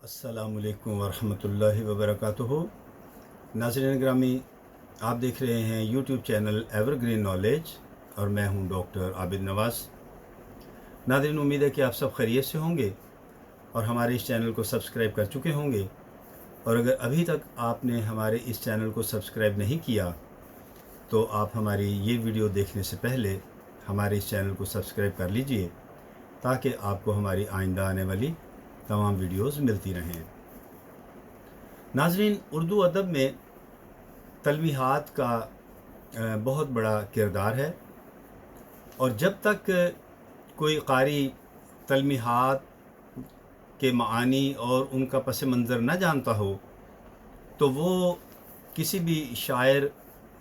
अस्सलामुअलैकुम वरहमतुल्लाहि वबरकातुहू। नाज़रीन ग्रामी, आप देख रहे हैं यूट्यूब चैनल एवरग्रीन नॉलेज और मैं हूं डॉक्टर आबिद नवाज़। नाज़रीन, उम्मीद है कि आप सब खैरियत से होंगे और हमारे इस चैनल को सब्सक्राइब कर चुके होंगे। और अगर अभी तक आपने हमारे इस चैनल को सब्सक्राइब नहीं किया तो आप हमारी ये वीडियो देखने से पहले हमारे इस चैनल को सब्सक्राइब कर लीजिए ताकि आपको हमारी आइंदा आने वाली तमाम वीडियोस मिलती रहें। नाज़रीन, उर्दू अदब में तलवीहात का बहुत बड़ा किरदार है और जब तक कोई कारी तलवीहात के मानी और उनका पस मंज़र न जानता हो तो वो किसी भी शायर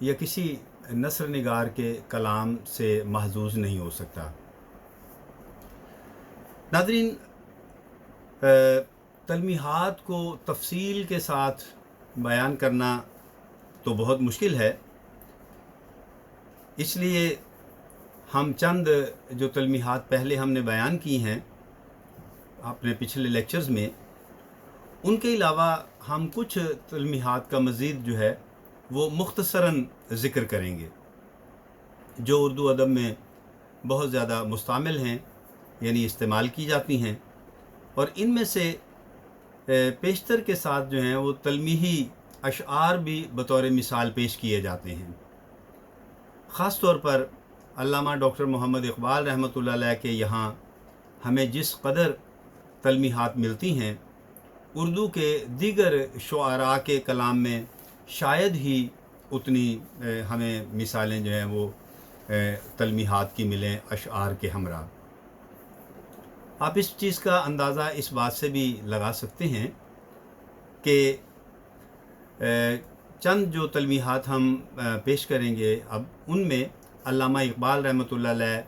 या किसी नस्र निगार के कलाम से महजूज़ नहीं हो सकता। नाज़रीन, तलमीहात को तफसील के साथ बयान करना तो बहुत मुश्किल है, इसलिए हम चंद जो तलमीहात पहले हमने बयान की हैं अपने पिछले लेक्चर्स में, उनके अलावा हम कुछ तलमीहात का मज़ीद जो है वो मुख्तसरन ज़िक्र करेंगे जो उर्दू अदब में बहुत ज़्यादा मुस्तामिल हैं, यानी इस्तेमाल की जाती हैं। और इनमें से पेशतर के साथ जो हैं वो तलमीही अशआर भी बतौर मिसाल पेश किए जाते हैं। ख़ास तौर पर अल्लामा डॉक्टर मोहम्मद इक़बाल रहमतुल्लाह अलैह के यहाँ हमें जिस कदर तलमीहात मिलती हैं, उर्दू के दीगर शुआरा के कलाम में शायद ही उतनी हमें मिसालें जो हैं वो तलमीहात की मिलें अशआर के हमरा। आप इस चीज़ का अंदाज़ा इस बात से भी लगा सकते हैं कि चंद जो तलमीहात हम पेश करेंगे अब, उनमें अल्लामा इक़बाल रहमतुल्लाह अलैह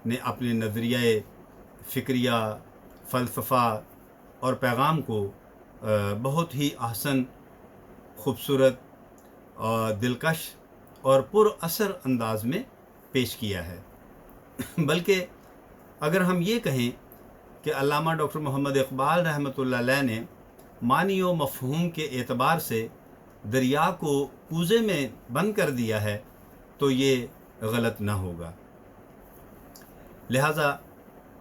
ने अपने नज़रिया फ़िक्रिया, फ़लसफ़ा और पैगाम को बहुत ही अहसन, ख़ूबसूरत और दिलकश और पुरअसर अंदाज में पेश किया है। बल्कि अगर हम ये कहें कि अल्लामा डॉक्टर मोहम्मद इक़बाल रहमतुल्लाह अलैह ने मानी व मफ़हूम के एतबार से दरिया को कूज़े में बंद कर दिया है तो ये गलत ना होगा। लिहाजा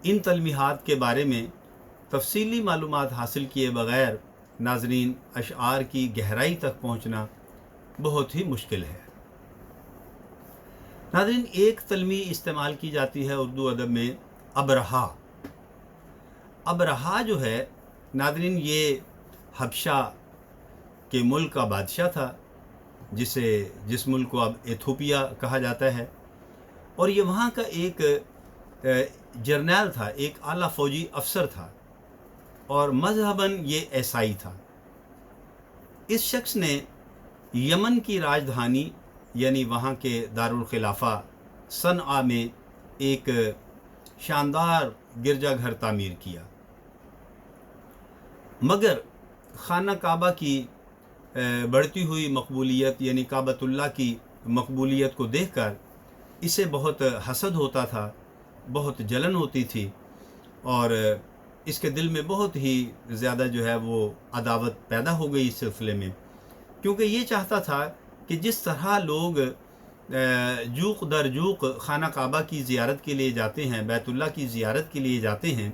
इन तलमीहात के बारे में तफसीली मालूमात हासिल किए बग़ैर नाज़रीन अशआर की गहराई तक पहुँचना बहुत ही मुश्किल है। नाज़रीन, एक तलमी इस्तेमाल की जाती है उर्दू अदब में, अबरहा। अबरहा जो है नाज़रीन, ये हबशा के मुल्क का बादशाह था जिस मुल्क को अब एथोपिया कहा जाता है, और ये वहाँ का एक जर्नैल था, एक आला फ़ौजी अफसर था और मज़हबन ये ईसाई था। इस शख्स ने यमन की राजधानी यानी वहाँ के दारुल खिलाफा सनआ में एक शानदार गिरजाघर तामीर किया, मगर खाना काबा की बढ़ती हुई मकबूलियत यानी काबतुल्लाह की मकबूलियत को देखकर इसे बहुत हसद होता था, बहुत जलन होती थी और इसके दिल में बहुत ही ज़्यादा जो है वो अदावत पैदा हो गई इस सिलसिले में, क्योंकि ये चाहता था कि जिस तरह लोग जूक दर जूक खाना काबा की ज़ियारत के लिए जाते हैं, बैतुल्लाह की ज़ियारत के लिए जाते हैं,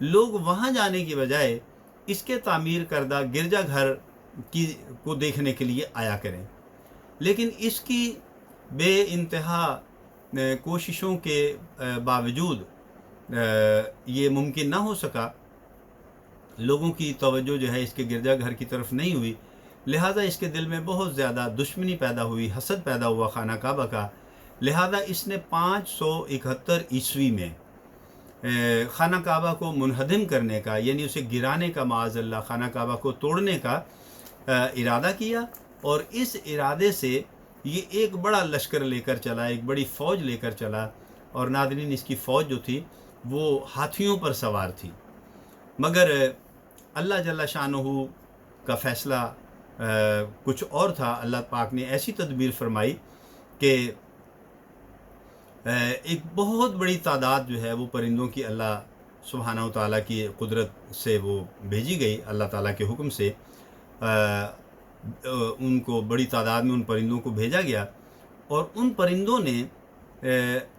लोग वहाँ जाने की बजाय इसके तामीर करदा गिरजाघर को देखने के लिए आया करें। लेकिन इसकी बेइंतहा कोशिशों के बावजूद ये मुमकिन ना हो सका, लोगों की तवज्जो जो है इसके गिरजाघर की तरफ नहीं हुई। लिहाजा इसके दिल में बहुत ज़्यादा दुश्मनी पैदा हुई, हसद पैदा हुआ खाना काबा का। लिहाजा इसने 571 ईस्वी में खाना काबा को मुनहदम करने का यानी उसे गिराने का, माअज़ल्लाह खाना काबा को तोड़ने का इरादा किया, और इस इरादे से ये एक बड़ा लश्कर लेकर चला, एक बड़ी फ़ौज लेकर चला। और नाज़रीन, इसकी फ़ौज जो थी वो हाथियों पर सवार थी, मगर अल्लाह जल्ला शानुहु का फ़ैसला कुछ और था। अल्लाह पाक ने ऐसी तदबीर फरमाई कि एक बहुत बड़ी तादाद जो है वो परिंदों की अल्लाह सुब्हानहू ताला की कुदरत से वो भेजी गई, अल्लाह ताला के हुक्म से उनको बड़ी तादाद में उन परिंदों को भेजा गया, और उन परिंदों ने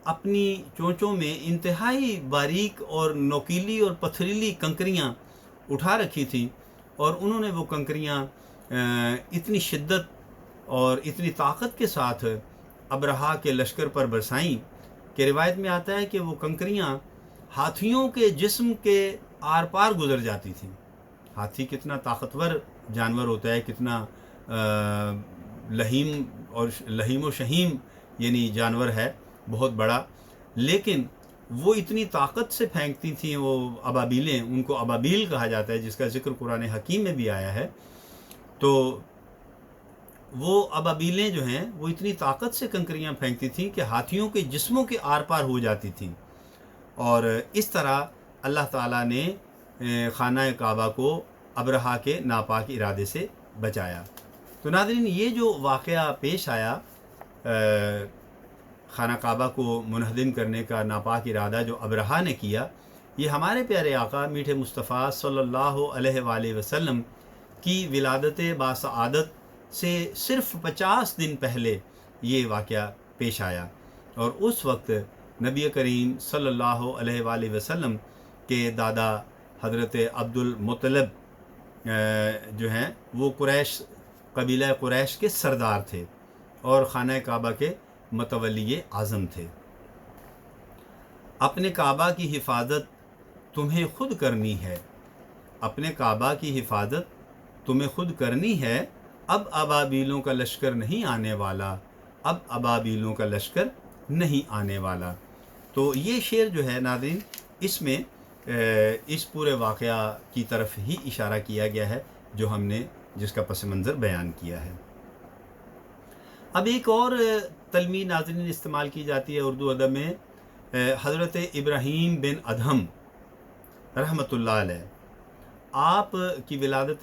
अपनी चोंचों में इंतहाई बारीक और नोकीली और पथरीली कंकरियाँ उठा रखी थी, और उन्होंने वो कंकरियाँ इतनी शिद्दत और इतनी ताकत के साथ अबरहा के लश्कर पर बरसाईं कि रिवायत में आता है कि वो कंकरियाँ हाथियों के जिस्म के आर पार गुजर जाती थीं। हाथी कितना ताकतवर जानवर होता है, कितना लहीम व शहीम यानी जानवर है, बहुत बड़ा, लेकिन वो इतनी ताकत से फेंकती थी वो अबाबीलें, उनको अबाबील कहा जाता है, जिसका जिक्र कुरान हकीम में भी आया है। तो वो अबाबीलें जो हैं वो इतनी ताकत से कंकरियाँ फेंकती थीं कि हाथियों के जिस्मों के आर पार हो जाती थीं, और इस तरह अल्लाह ताला ने खाना काबा को अबरहा के नापाक इरादे से बचाया। तो नाज़रीन, ये जो वाक़या पेश आया, खाना काबा को मुनहदिम करने का नापाक इरादा जो अबरहा ने किया, ये हमारे प्यारे आका मीठे मुस्तफ़ा सल्लल्लाहु अलैहि वसल्लम की विलादत बासआदत से सिर्फ़ 50 दिन पहले ये वाक़या पेश आया, और उस वक्त नबी करीम सल्लल्लाहु अलैहि वसल्लम के दादा हज़रत अब्दुल मुत्तलिब जो हैं वो कुरैश, कबीला कुरैश के सरदार थे और खाना काबा के मतवली आज़म थे। अपने काबा की हिफाजत तुम्हें खुद करनी है, अपने काबा की हिफाजत तुम्हें खुद करनी है, अब अबाबीलों का लश्कर नहीं आने वाला, अब अबाबीलों का लश्कर नहीं आने वाला। तो ये शेर जो है नाज़रीन, इसमें इस पूरे वाक़या की तरफ ही इशारा किया गया है जो हमने जिसका पस मंज़र बयान किया है। अब एक और तलमी नाज़रीन इस्तेमाल की जाती है उर्दू अदब में, हज़रत इब्राहीम बिन अदहम रहमतुल्लाह अलैह, आप की विलादत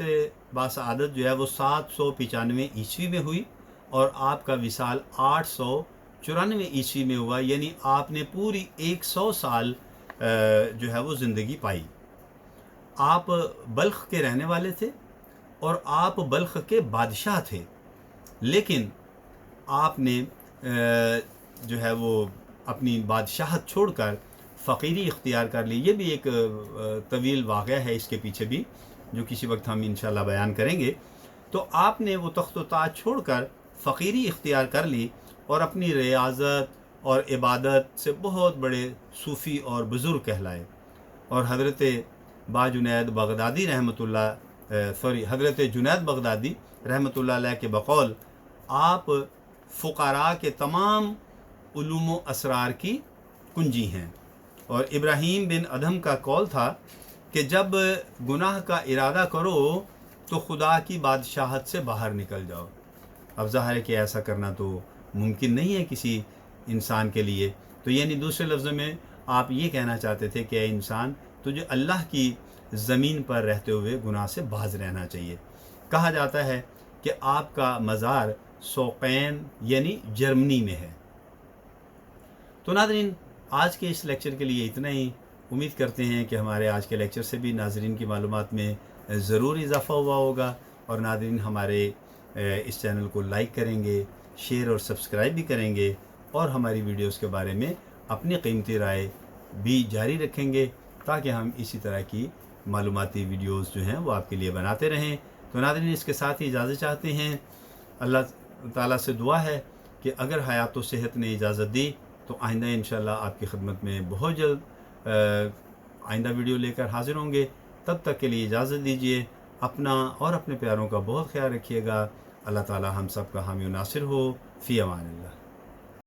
बासआदत जो है वो 795 ईस्वी में हुई, और आपका विसाल 894 ईस्वी में हुआ, यानी आपने पूरी 100 साल जो है वो ज़िंदगी पाई। आप बल्ख के रहने वाले थे और आप बल्ख के बादशाह थे, लेकिन आपने जो है वो अपनी बादशाहत छोड़कर फ़कीरी इख्तियार कर ली। ये भी एक तवील वाक़या है इसके पीछे भी, जो किसी वक्त हम इंशाल्लाह बयान करेंगे। तो आपने वो तख्त व ताज छोड़कर फ़कीरी इख्तियार कर ली और अपनी रियाज़त और इबादत से बहुत बड़े सूफ़ी और बुज़ुर्ग कहलाए। और हज़रत जुनैद बगदादी हज़रत जुनैद बगदादी रहमतुल्लाह अलैह के बकौल आप फ़ुक़रा के तमाम उलूम व असरार की कुंजी हैं। और इब्राहीम बिन अदहम का कौल था कि जब गुनाह का इरादा करो तो खुदा की बादशाहत से बाहर निकल जाओ। अब ज़ाहिर है कि ऐसा करना तो मुमकिन नहीं है किसी इंसान के लिए। तो यानी दूसरे लफ्ज़ों में आप ये कहना चाहते थे कि इंसान तुझे अल्लाह की ज़मीन पर रहते हुए गुनाह से बाज रहना चाहिए। कहा जाता है कि आपका मज़ार सोक़ैन यानी जर्मनी में है। तो नाज़रीन, आज के इस लेक्चर के लिए इतना ही। उम्मीद करते हैं कि हमारे आज के लेक्चर से भी नाज़रीन की मालूमात में ज़रूर इजाफ़ा हुआ होगा, और नाज़रीन हमारे इस चैनल को लाइक करेंगे, शेयर और सब्सक्राइब भी करेंगे, और हमारी वीडियोस के बारे में अपनी कीमती राय भी जारी रखेंगे, ताकि हम इसी तरह की मालूमाती वीडियोस जो हैं वो आपके लिए बनाते रहें। तो नाज़रीन, इसके साथ ही इजाज़त चाहते हैं। अल्लाह ताला से दुआ है कि अगर हयात व सेहत ने इजाज़त दी तो आइंदा इंशाल्लाह आपकी खिदमत में बहुत जल्द आइंदा वीडियो लेकर हाज़िर होंगे। तब तक के लिए इजाज़त दीजिए। अपना और अपने प्यारों का बहुत ख्याल रखिएगा। अल्लाह ताला हम सब का हामी नासिर हो। फ़ी अमानिल्लाह।